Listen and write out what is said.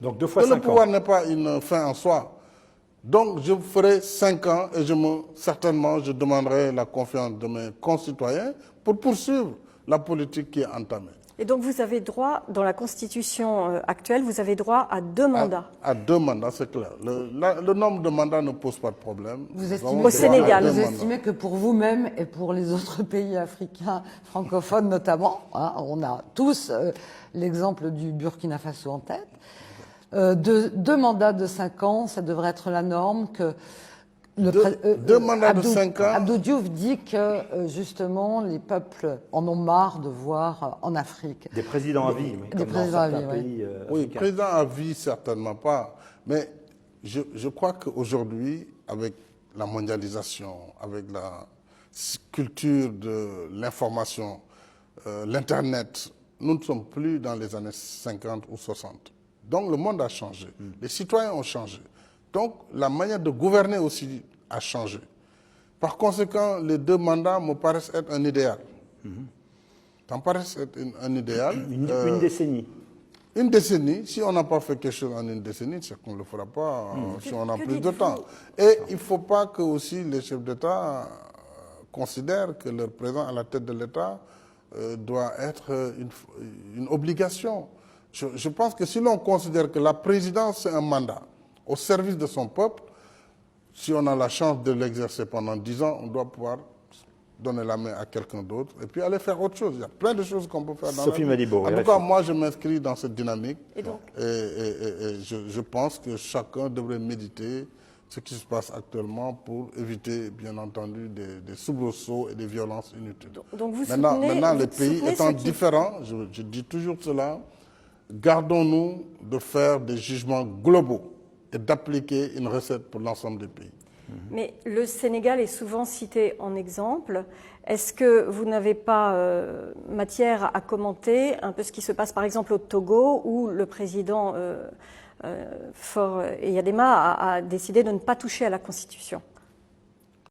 Donc 2 fois Que le 5 ans. pouvoir n'est pas une fin en soi. Donc je ferai 5 ans et certainement je demanderai la confiance de mes concitoyens pour poursuivre la politique qui est entamée. Et donc vous avez droit, dans la Constitution actuelle, vous avez droit à 2 mandats. À 2 mandats, c'est clair. Le nombre de mandats ne pose pas de problème. Vous estimez, au Sénégal, vous estimez que pour vous-même et pour les autres pays africains, francophones notamment, hein, on a tous l'exemple du Burkina Faso en tête, 2 mandats de 5 ans, ça devrait être la norme, que deux mandats de 5 ans. Abdou Diouf dit que justement les peuples en ont marre de voir en Afrique. Des présidents à vie, Des présidents à vie, pays oui, président à vie, certainement pas. Mais je crois qu'aujourd'hui, avec la mondialisation, avec la culture de l'information, l'Internet, nous ne sommes plus dans les années 50 ou 60. Donc le monde a changé. Les citoyens ont changé. Donc la manière de gouverner aussi a changé. Par conséquent, les 2 mandats me paraissent être un idéal. Ça me paraît être un idéal. Une décennie. Une décennie, si on n'a pas fait quelque chose en une décennie, c'est qu'on ne le fera pas si on a plus de temps. Et il ne faut pas que aussi les chefs d'État considèrent que leur présence à la tête de l'État doit être une obligation. Je pense que si l'on considère que la présidence, c'est un mandat au service de son peuple, si on a la chance de l'exercer pendant 10 ans, on doit pouvoir donner la main à quelqu'un d'autre et puis aller faire autre chose. Il y a plein de choses qu'on peut faire dans Sophie la vie. Madibo, En tout cas, moi, je m'inscris dans cette dynamique et je pense que chacun devrait méditer ce qui se passe actuellement pour éviter, bien entendu, des soubresauts et des violences inutiles. Donc vous maintenant, les pays étant différents, je dis toujours cela, gardons-nous de faire des jugements globaux et d'appliquer une recette pour l'ensemble des pays. Mais le Sénégal est souvent cité en exemple. Est-ce que vous n'avez pas matière à commenter un peu ce qui se passe par exemple au Togo où le président Faure Eyadema a décidé de ne pas toucher à la Constitution ?